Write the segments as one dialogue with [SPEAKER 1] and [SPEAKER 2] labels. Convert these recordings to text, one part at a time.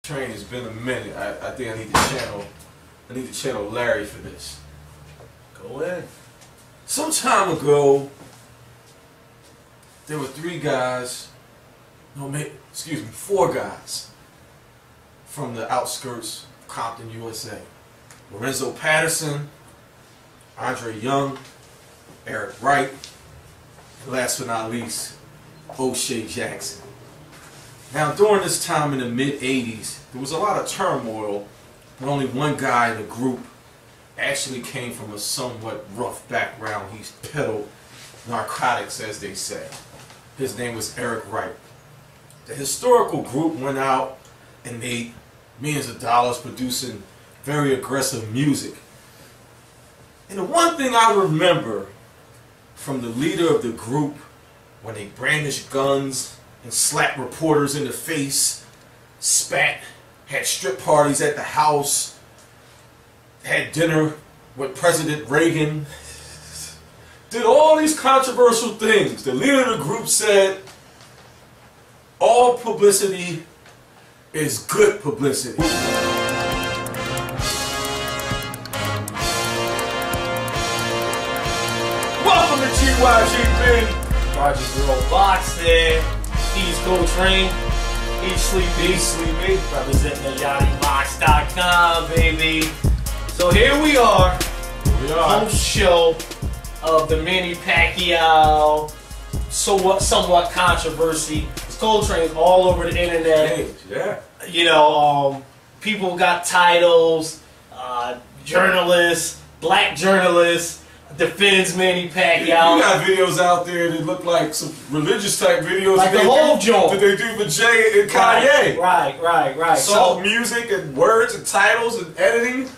[SPEAKER 1] Train, it's been a minute. I think I need to channel Larry for this.
[SPEAKER 2] Go ahead.
[SPEAKER 1] Some time ago, there were four guys from the outskirts of Compton, USA. Lorenzo Patterson, Andre Young, Eric Wright, and last but not least, O'Shea Jackson. Now, during this time in the mid-'80s, there was a lot of turmoil, but only one guy in the group actually came from a somewhat rough background. He peddled narcotics, as they say. His name was Eric Wright. The historical group went out and made millions of dollars producing very aggressive music. And the one thing I remember from the leader of the group, when they brandished guns and slapped reporters in the face, spat, had strip parties at the house, had dinner with President Reagan, did all these controversial things. The leader of the group said, all publicity is good publicity. Welcome to GYGB.
[SPEAKER 2] Roger Girl Boxing. He's Go Train. He's Sleepy. Representing the YGYGB.com, baby. So here we are. Host show of the Manny Pacquiao somewhat controversy. It's Cold Trains all over the internet.
[SPEAKER 1] Yeah.
[SPEAKER 2] You know, people got titles. Journalists, black journalists, defends Manny Pacquiao.
[SPEAKER 1] You got videos out there that look like some religious type videos.
[SPEAKER 2] Like the whole joint.
[SPEAKER 1] That they do for Jay and Kanye.
[SPEAKER 2] Right.
[SPEAKER 1] So music and words and titles and editing.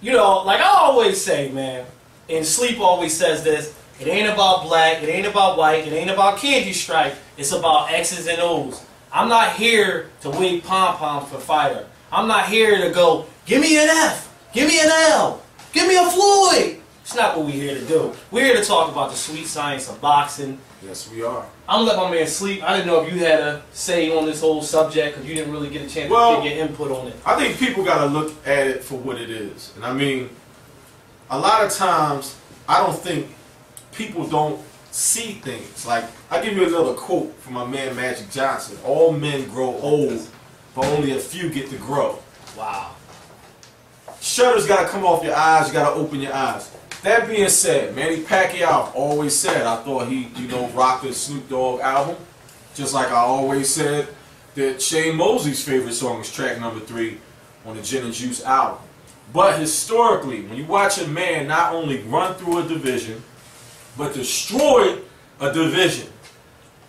[SPEAKER 2] You know, like I always say, man, and Sleep always says this, it ain't about black, it ain't about white, it ain't about candy stripe, it's about X's and O's. I'm not here to wave pom-poms for fighter. I'm not here to go, give me an F, give me an L, give me a Floyd. It's not what we're here to do. We're here to talk about the sweet science of boxing.
[SPEAKER 1] Yes, we are.
[SPEAKER 2] I'm gonna let my man Sleep. I didn't know if you had a say on this whole subject because you didn't really get a chance to get your input on it.
[SPEAKER 1] I think people got to look at it for what it is. And I mean, a lot of times, I don't think people don't see things. Like, I'll give you another quote from my man Magic Johnson. All men grow old, but only a few get to grow.
[SPEAKER 2] Wow.
[SPEAKER 1] Shutters got to come off your eyes. You got to open your eyes. That being said, Manny Pacquiao always said I thought he, rocked the Snoop Dogg album. Just like I always said that Shane Mosley's favorite song is track number 3 on the Gin and Juice album. But historically, when you watch a man not only run through a division, but destroy a division,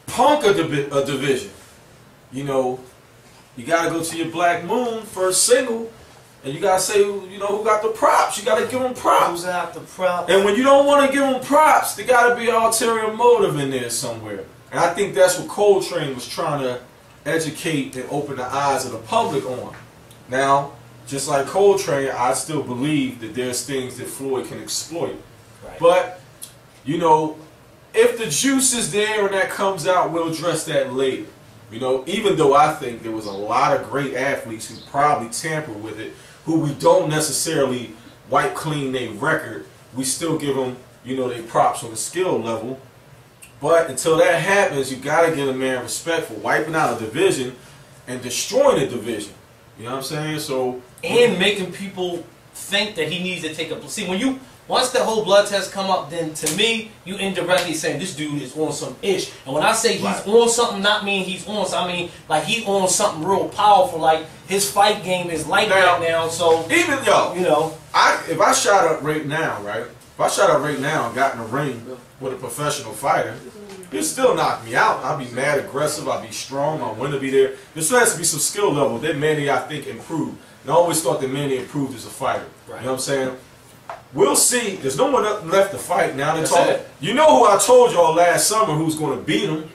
[SPEAKER 1] punk a division, you got to go to your Black Moon first single. And you gotta say, who got the props. You gotta give them props.
[SPEAKER 2] Who's out the props?
[SPEAKER 1] And when you don't want to give them props, there gotta be an ulterior motive in there somewhere. And I think that's what Coltrane was trying to educate and open the eyes of the public on. Now, just like Coltrane, I still believe that there's things that Floyd can exploit.
[SPEAKER 2] Right.
[SPEAKER 1] But, if the juice is there and that comes out, we'll address that later. Even though I think there was a lot of great athletes who probably tampered with it, who we don't necessarily wipe clean their record, we still give them, their props on the skill level. But until that happens, you got to give a man respect for wiping out a division and destroying a division. You know what I'm saying? So
[SPEAKER 2] and making people think that he needs to take a... See, once the whole blood test come up, then to me, you indirectly saying this dude is on some ish. And when I say he's on something, not mean he's on something, I mean like he's on something real powerful. Like his fight game is like that now. So
[SPEAKER 1] even if I shot up right now, right? If I shot up right now and got in the ring with a professional fighter, he'd still knock me out. I'd be mad aggressive. I'd be strong. I want to be there. There still has to be some skill level that Manny, I think, improved. And I always thought that Manny improved as a fighter. Right. You know what I'm saying? We'll see. There's no one left to fight now. You know who I told y'all last summer who's going to beat him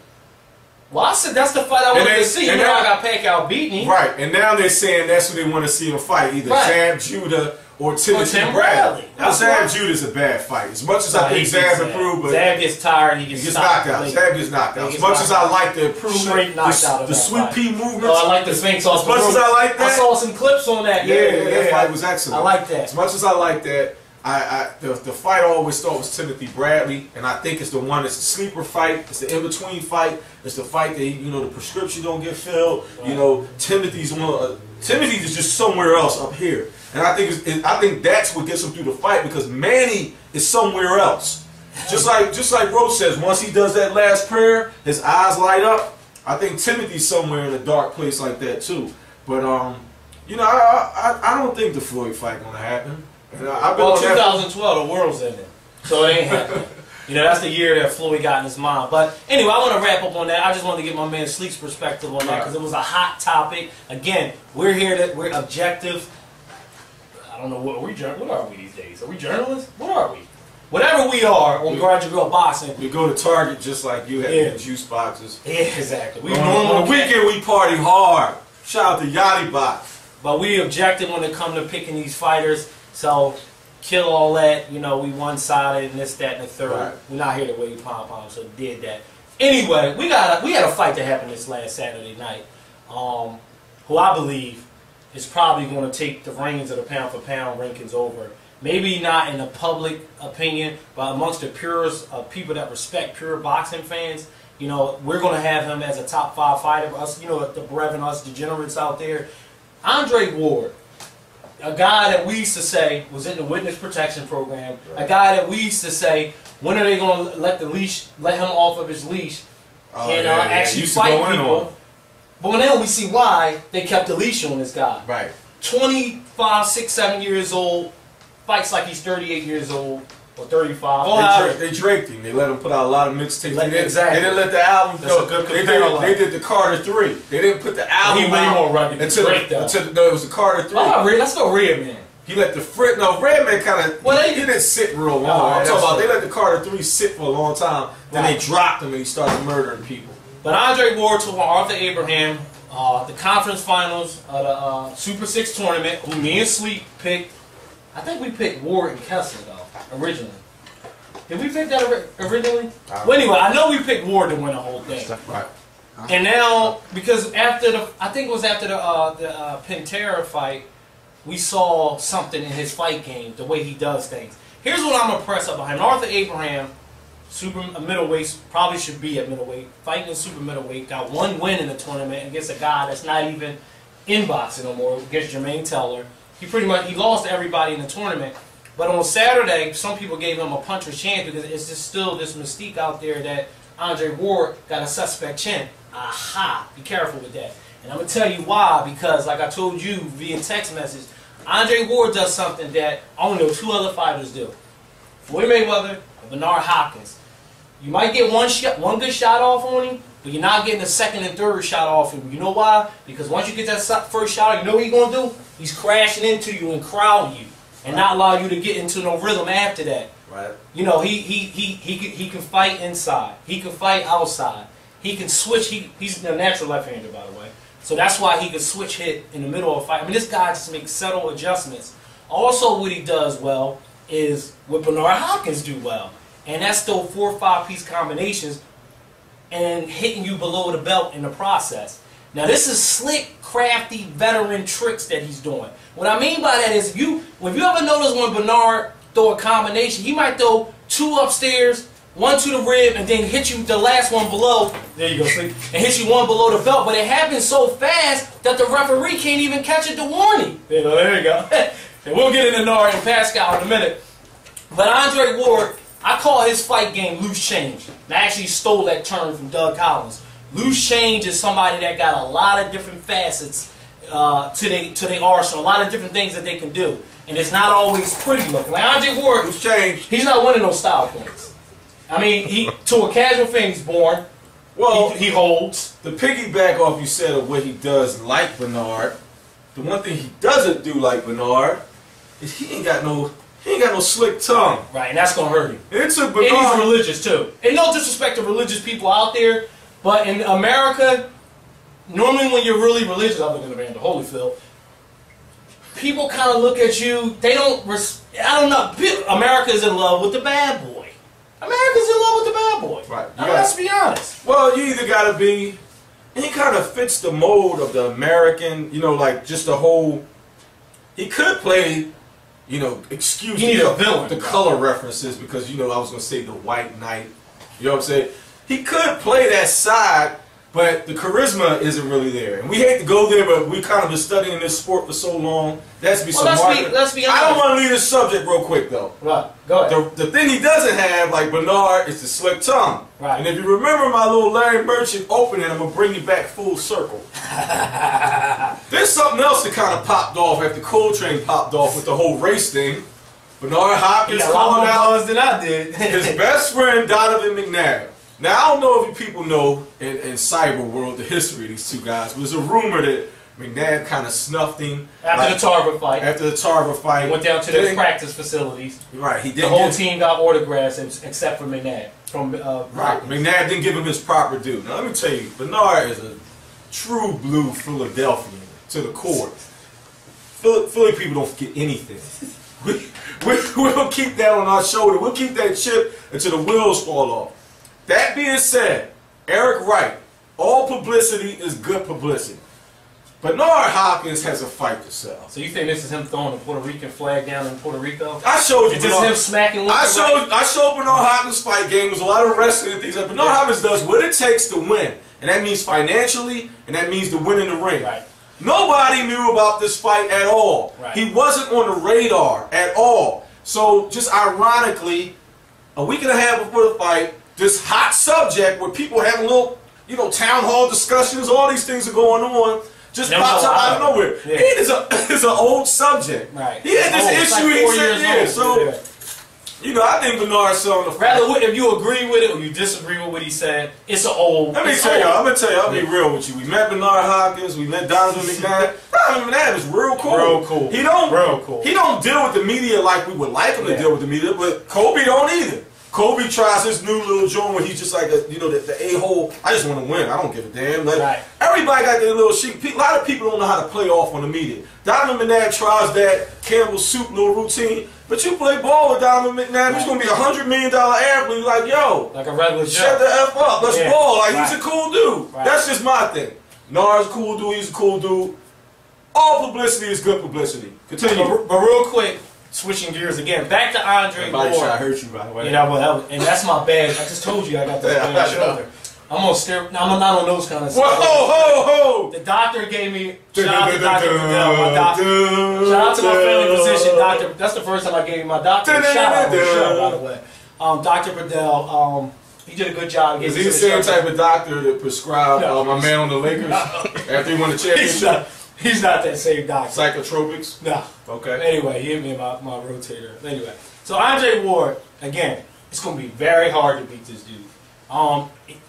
[SPEAKER 2] Well, I said that's the fight I wanted to see. You know, I got Pascal beating him.
[SPEAKER 1] Right, and now they're saying that's who they want to see him fight, either Zab Judah or Timothy Bradley. Now, Zab Judah's a bad fight. As much as I think Zab improved, but
[SPEAKER 2] Zab gets tired, he gets
[SPEAKER 1] knocked out. Zab gets knocked out. As much as I like the improvement, the sweet pea movements.
[SPEAKER 2] Oh, I like the Sphinx off.
[SPEAKER 1] As much as I like that,
[SPEAKER 2] I saw some clips on that.
[SPEAKER 1] Yeah, that fight was excellent.
[SPEAKER 2] I like that.
[SPEAKER 1] As much as I like that, the fight I always thought was Timothy Bradley, and I think it's the one that's a sleeper fight. It's the in-between fight. It's the fight that the prescription don't get filled. Right. Timothy's is just somewhere else up here, and I think that's what gets him through the fight, because Manny is somewhere else. Just like Roach says, once he does that last prayer, his eyes light up. I think Timothy's somewhere in a dark place like that too. But I don't think the Floyd fight gonna happen.
[SPEAKER 2] Well, 2012, the world's in it, so it ain't happening. That's the year that Floyd got in his mind. But anyway, I want to wrap up on that. I just wanted to get my man Sleek's perspective on that, because it was a hot topic. Again, we're objective. I don't know what are we these days? Are we journalists? What are we? Whatever we are on Garage Girl Boxing.
[SPEAKER 1] We go to Target just like you have juice boxes.
[SPEAKER 2] Yeah, exactly.
[SPEAKER 1] On the weekend we party hard. Shout out to Yachty Box.
[SPEAKER 2] But we objective when it comes to picking these fighters. So, kill all that, we one-sided and this, that, and the third.
[SPEAKER 1] Right.
[SPEAKER 2] We're not here to wave pom-pom, so did that. Anyway, we had a fight that happened this last Saturday night, who I believe is probably going to take the reins of the pound-for-pound rankings over. Maybe not in the public opinion, but amongst the purest people that respect pure boxing fans, we're going to have him as a top 5 fighter. Us, the brethren, us degenerates out there. Andre Ward. A guy that we used to say was in the witness protection program. A guy that we used to say, when are they going to let him off of his leash and actually fight people? But now we see why they kept the leash on this guy.
[SPEAKER 1] Right.
[SPEAKER 2] 25, 6, 7 years old, fights like he's 38 years old or 35.
[SPEAKER 1] They draped him. They let him put out a lot of mixtapes.
[SPEAKER 2] Exactly.
[SPEAKER 1] They didn't let the album go. They did the Carter 3. They didn't put the album
[SPEAKER 2] way more rugged
[SPEAKER 1] until it was the Carter 3.
[SPEAKER 2] Oh, that's still Redman.
[SPEAKER 1] He let the Redman kind of. Well, he didn't sit real long. I'm talking about they let the Carter 3 sit for a long time. Then they dropped him and he started murdering people.
[SPEAKER 2] But Andre Ward took on Arthur Abraham, the conference finals of the Super 6 tournament, who me and Sleep picked. I think we picked Ward and Kessler though originally. Did we pick that originally? Well, anyway, I know we picked Ward to win the whole thing.
[SPEAKER 1] Right.
[SPEAKER 2] And now, because I think it was after the Pantera fight, we saw something in his fight game, the way he does things. Here's what I'm impressed about him. Arthur Abraham, middleweight, probably should be at middleweight, fighting in super middleweight, got 1 win in the tournament against a guy that's not even in boxing no more, against Jermaine Teller. He lost to everybody in the tournament. But on Saturday, some people gave him a puncher's chance because it's just still this mystique out there that Andre Ward got a suspect chin. Aha! Be careful with that. And I'm going to tell you why, because like I told you via text message, Andre Ward does something that I only know 2 other fighters do. Floyd Mayweather and Bernard Hopkins. You might get one good shot off on him, but you're not getting the second and third shot off him. You know why? Because once you get that first shot, you know what he's going to do? He's crashing into you and crowding you. And not allow you to get into no rhythm after that.
[SPEAKER 1] Right.
[SPEAKER 2] He can fight inside. He can fight outside. He can switch. He's a natural left-hander, by the way. So that's why he can switch hit in the middle of a fight. I mean, this guy just makes subtle adjustments. Also, what he does well is what Bernard Hopkins do well. And that's those 4 or 5 piece combinations and hitting you below the belt in the process. Now this is slick, crafty, veteran tricks that he's doing. What I mean by that is, if you ever notice when Bernard throw a combination, he might throw 2 upstairs, 1 to the rib, and then hit you the last one below. There you go, see? And hit you 1 below the belt. But it happens so fast that the referee can't even catch it to warning. There you go. And we'll get into Nard and Pascal in a minute. But Andre Ward, I call his fight game loose change. And I actually stole that term from Doug Collins. Loose change is somebody that got a lot of different facets to their arsenal, a lot of different things that they can do. And it's not always pretty looking. Like Andre Ward,
[SPEAKER 1] loose change.
[SPEAKER 2] He's not winning those style points. I mean, to a casual fan, he's born.
[SPEAKER 1] Well,
[SPEAKER 2] he holds.
[SPEAKER 1] The piggyback off you said of what he does like Bernard, the one thing he doesn't do like Bernard is he ain't got no slick tongue.
[SPEAKER 2] Right, and that's gonna hurt him.
[SPEAKER 1] It took Bernard.
[SPEAKER 2] And he's religious too. And no disrespect to religious people out there, But in America, normally when you're really religious, other than Evander Holyfield, people kind of look at you. They don't. I don't know. America is in love with the bad boy. America's in love with the bad boy.
[SPEAKER 1] Right.
[SPEAKER 2] Let's be honest.
[SPEAKER 1] Well, you either got to be. And he kind of fits the mold of the American. You know, like just the whole. He could play. You know, excuse me, the color references because you know I was gonna say the white knight. You know what I'm saying? He could play that side, but the charisma isn't really there. And we hate to go there, but we kind of been studying this sport for so long. That's be some market.
[SPEAKER 2] Let's be honest.
[SPEAKER 1] I don't want to leave this subject real quick though.
[SPEAKER 2] Right. Go ahead.
[SPEAKER 1] The thing he doesn't have, like Bernard, is the slick tongue.
[SPEAKER 2] Right.
[SPEAKER 1] And if you remember my little Larry Merchant opening, I'm gonna bring you back full circle. There's something else that kind of popped off after Coltrane popped off with the whole race thing. Bernard Hopkins calling out
[SPEAKER 2] than I did.
[SPEAKER 1] his best friend Donovan McNabb. Now I don't know if you people know in cyber world the history of these two guys, but there's a rumor that McNabb kind of snuffed him
[SPEAKER 2] after the Tarver fight.
[SPEAKER 1] After the Tarver fight,
[SPEAKER 2] went down to their practice facilities.
[SPEAKER 1] Right, he did.
[SPEAKER 2] The whole team got autographs except for McNabb from
[SPEAKER 1] right. McNabb didn't give him his proper due. Now let me tell you, Bernard is a true blue Philadelphian to the core. Philly people don't forget anything. We'll keep that on our shoulder. We'll keep that chip until the wheels fall off. That being said, Eric Wright, all publicity is good publicity. Bernard Hopkins has a fight to sell.
[SPEAKER 2] So you think this is him throwing the Puerto Rican flag down in Puerto Rico?
[SPEAKER 1] I showed you.
[SPEAKER 2] Is this him smacking?
[SPEAKER 1] I showed Bernard Hopkins fight game. There's a lot of wrestling and things like that. Bernard Hopkins does what it takes to win, and that means financially, and that means to win in the ring.
[SPEAKER 2] Right.
[SPEAKER 1] Nobody knew about this fight at all.
[SPEAKER 2] Right.
[SPEAKER 1] He wasn't on the radar at all. So just ironically, a week and a half before the fight, this hot subject where people having little, you know, town hall discussions, all these things are going on, just pops up out of nowhere.
[SPEAKER 2] Yeah.
[SPEAKER 1] It is an old subject.
[SPEAKER 2] Right.
[SPEAKER 1] He had this issue he said, yeah. So, you know, I think Bernard's selling the fight.
[SPEAKER 2] Rather, if you agree with it or you disagree with what he said, it's an old.
[SPEAKER 1] Let me tell you, I'm gonna tell you, I'll be real with you. We met Bernard Hopkins, we met Donovan McNabb. Donovan McNabb is real cool.
[SPEAKER 2] Real cool.
[SPEAKER 1] He don't
[SPEAKER 2] real cool.
[SPEAKER 1] He don't deal with the media like we would like him to deal with the media, but Kobe don't either. Kobe tries his new little joint where he's just like a, you know, the a-hole. I just want to win. I don't give a damn. Like, everybody got their little shit. A lot of people don't know how to play off on the media. Donovan McNabb tries that Campbell Soup little routine, but you play ball with Donovan McNabb, he's gonna be $100 million athlete. Like, yo,
[SPEAKER 2] like a regular
[SPEAKER 1] shut the f up. Let's ball. Like, he's a cool dude. That's just my thing. Nard's a cool dude. He's a cool dude. All publicity is good publicity. Continue.
[SPEAKER 2] But real quick. Switching gears again, back to Andre Ward.
[SPEAKER 1] Body shot hurt you, by the way.
[SPEAKER 2] You know, and that's my bad. I just told you I got this bad shoulder. I'm gonna stare. No, I'm not on those kind of stuff.
[SPEAKER 1] Whoa, ho, ho!
[SPEAKER 2] The doctor gave me. Shout out to Dr. Padel, my doctor. Shout out to my family physician, doctor. That's the first time I gave my doctor a shout out on the show, by the way. Dr. Padel. He did a good job.
[SPEAKER 1] Is he the same type of doctor that prescribed my man on the Lakers after he won the championship?
[SPEAKER 2] He's not that same doctor.
[SPEAKER 1] Psychotropics?
[SPEAKER 2] No.
[SPEAKER 1] Okay.
[SPEAKER 2] Anyway, he hit me in my rotator. Anyway, so Andre Ward, again, it's going to be very hard to beat this dude.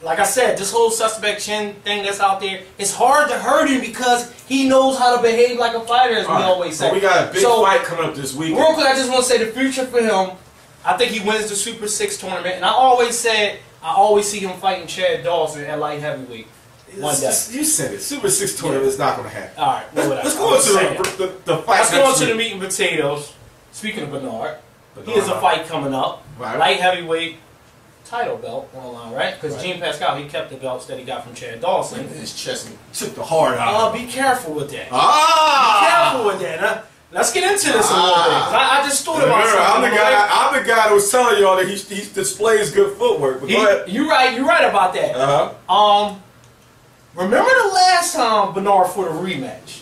[SPEAKER 2] Like I said, this whole suspect chin thing that's out there, it's hard to hurt him because he knows how to behave like a fighter, as we always say.
[SPEAKER 1] Well, we got a big fight coming up this weekend.
[SPEAKER 2] Real quick, I just want to say the future for him, I think he wins the Super 6 tournament. And I always said, I always see him fighting Chad Dawson at light heavyweight. One day.
[SPEAKER 1] You said it. Super 6 tournament is not going to happen.
[SPEAKER 2] All right. Well,
[SPEAKER 1] let's go into the fight.
[SPEAKER 2] Let's go into the meat and potatoes. Speaking of Bernard, he has a fight coming up. Right. Light heavyweight title belt on the line, right? Because Gene Pascal, he kept the belts that he got from Chad Dawson.
[SPEAKER 1] In his chest, took the hard out.
[SPEAKER 2] Be careful with that.
[SPEAKER 1] Be
[SPEAKER 2] careful with that. Let's get into this a little bit. I just thought about something.
[SPEAKER 1] I'm the guy that was telling y'all that he displays good footwork. But go ahead.
[SPEAKER 2] You're right about that. Remember the last time Bernard fought a rematch?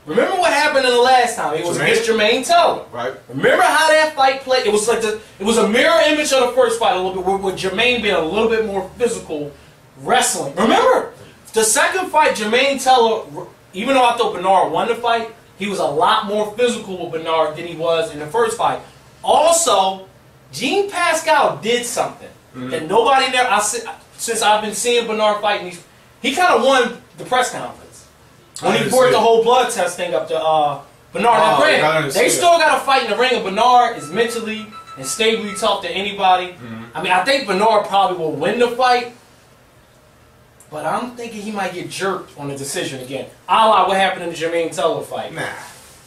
[SPEAKER 2] Remember what happened in the last time? It was against Jermaine Teller.
[SPEAKER 1] Right.
[SPEAKER 2] Remember how that fight played? It was like it was a mirror image of the first fight a little bit, with Jermaine being a little bit more physical wrestling. Remember the second fight, Jermaine Teller, even though I thought Bernard won the fight, he was a lot more physical with Bernard than he was in the first fight. Also, Gene Pascal did something that nobody there. Since I've been seeing Bernard fighting these. He kind of won the press conference when he brought the whole blood test thing up to Bernard. Now, granted, they still got to fight in the ring, and Bernard is mentally and stably tough to anybody. I mean, I think Bernard probably will win the fight, But I'm thinking he might get jerked on the decision again. A la what happened in the Jermaine Teller fight.
[SPEAKER 1] Nah.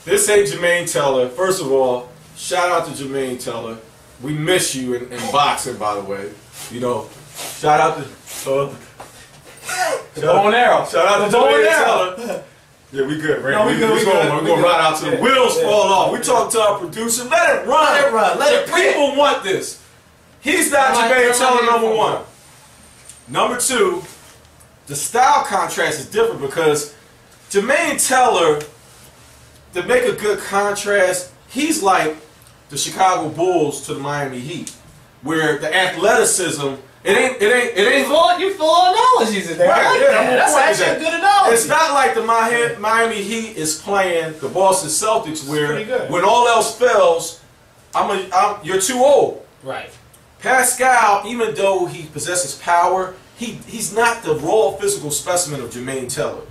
[SPEAKER 1] This ain't Jermaine Teller. First of all, shout out to Jermaine Teller. We miss you in boxing, by the way. You know, shout out to
[SPEAKER 2] the bow and arrow.
[SPEAKER 1] Shout out to Jermaine Teller. Yeah, we good, right?
[SPEAKER 2] No, we good.
[SPEAKER 1] We're going right out to the wheels fall off. We talk to our producer. Let it run.
[SPEAKER 2] Let it run. Let it
[SPEAKER 1] People want this. He's not Jermaine Teller, number one. Number two, the style contrast is different because Jermaine Teller, to make a good contrast, he's like the Chicago Bulls to the Miami Heat, where the athleticism, it ain't.
[SPEAKER 2] You full analogies in there.
[SPEAKER 1] Right,
[SPEAKER 2] I like
[SPEAKER 1] yeah,
[SPEAKER 2] that. That's actually a good analogy.
[SPEAKER 1] It's not like the Miami Heat is playing the Boston Celtics, where when all else fails, you're too old.
[SPEAKER 2] Right.
[SPEAKER 1] Pascal, even though he possesses power, he's not the raw physical specimen of Jermaine Teller.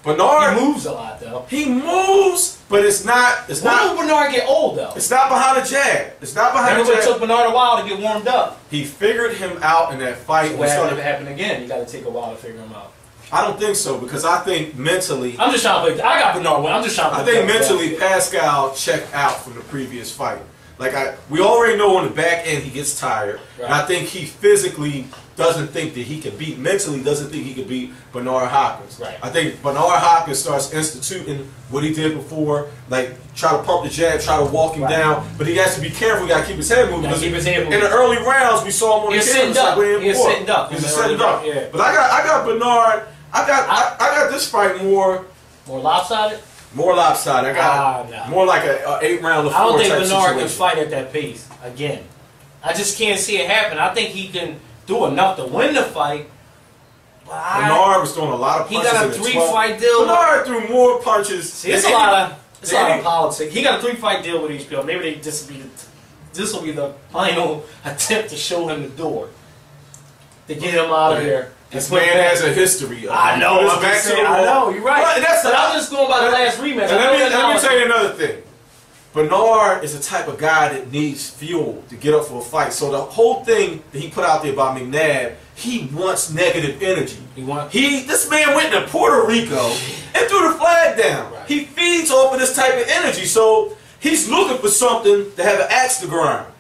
[SPEAKER 1] Bernard,
[SPEAKER 2] he moves a lot though.
[SPEAKER 1] He moves, but it's not.
[SPEAKER 2] When will Bernard get old though?
[SPEAKER 1] It's not behind the jab. It's not behind the jab.
[SPEAKER 2] It took Bernard a while to get warmed up.
[SPEAKER 1] He figured him out in that fight.
[SPEAKER 2] So what happened again? You got to take a while to figure him out.
[SPEAKER 1] I don't think so because I think mentally.
[SPEAKER 2] I'm just trying to play. I got Bernard. I'm just trying to.
[SPEAKER 1] I think mentally Pascal checked out from the previous fight. We already know on the back end he gets tired. Right. And I think he physically doesn't think that he can beat, mentally doesn't think he can beat Bernard Hopkins.
[SPEAKER 2] Right.
[SPEAKER 1] I think Bernard Hopkins starts instituting what he did before, like try to pump the jab, try to walk him down, but he has to be careful. He got to keep his head moving.
[SPEAKER 2] Keep his head moving.
[SPEAKER 1] In the early rounds, we saw him on the camera.
[SPEAKER 2] He's sitting up.
[SPEAKER 1] He's sitting up. Yeah. But I got Bernard. I got this fight more
[SPEAKER 2] lopsided.
[SPEAKER 1] More lopsided. I got more like an 8-round.
[SPEAKER 2] I don't think Bernard can fight at that pace again. I just can't see it happen. I think he can do enough to win the fight.
[SPEAKER 1] Bernard was throwing a lot of punches.
[SPEAKER 2] He got a 3-fight deal.
[SPEAKER 1] Bernard threw more punches.
[SPEAKER 2] See, it's a lot of politics. He got a 3-fight deal with HBO. Maybe this will be the final attempt to show him the door to get him out of there.
[SPEAKER 1] This man has a history.
[SPEAKER 2] I know. I know. You're right. But I'm just going by the last rematch.
[SPEAKER 1] Let me tell you another thing. Bernard is the type of guy that needs fuel to get up for a fight. So the whole thing that he put out there about McNabb, he wants negative energy. This man went to Puerto Rico and threw the flag down. Right. He feeds off of this type of energy. So he's looking for something to have an axe to grind.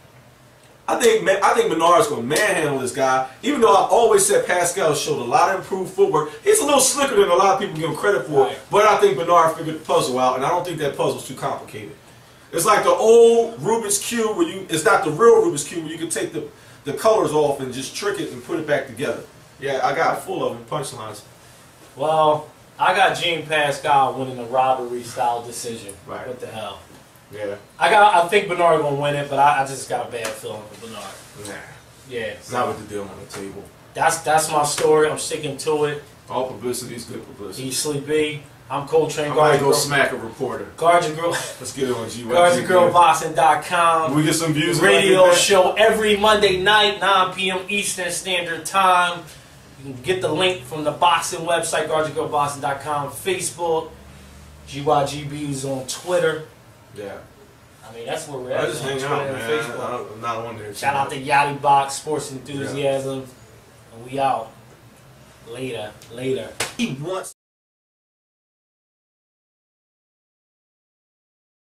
[SPEAKER 1] I think Bernard's going to manhandle this guy. Even though I've always said Pascal showed a lot of improved footwork, he's a little slicker than a lot of people give him credit for. Right. But I think Bernard figured the puzzle out, and I don't think that puzzle's too complicated. It's like the old Rubik's Cube where it's not the real Rubik's Cube where you can take the colors off and just trick it and put it back together. Yeah, I got full of them punchlines.
[SPEAKER 2] Well, I got Jean Pascal winning a robbery style decision. Right. What the hell?
[SPEAKER 1] Yeah.
[SPEAKER 2] I think Bernard gonna win it, but I just got a bad feeling for Bernard.
[SPEAKER 1] Nah.
[SPEAKER 2] Yeah.
[SPEAKER 1] So not with the deal on the table.
[SPEAKER 2] That's my story. I'm sticking to it.
[SPEAKER 1] All publicity is good publicity.
[SPEAKER 2] He's sleepy. I'm Coltrane.
[SPEAKER 1] I might go smack a reporter.
[SPEAKER 2] Guard your girl.
[SPEAKER 1] Let's get it on GYGB.
[SPEAKER 2] GuardYourGirlBoxing.com.
[SPEAKER 1] We get some views.
[SPEAKER 2] Radio show every Monday night, 9 p.m. Eastern Standard Time. You can get the link from the boxing website, GuardYourGirlBoxing.com, Facebook. GYGB is on Twitter.
[SPEAKER 1] Yeah.
[SPEAKER 2] I mean, that's where we're at.
[SPEAKER 1] I just hang out, man. I'm not on there.
[SPEAKER 2] Shout out to Yachty Box, Sports Enthusiasm. Yeah. And we out. Later. He wants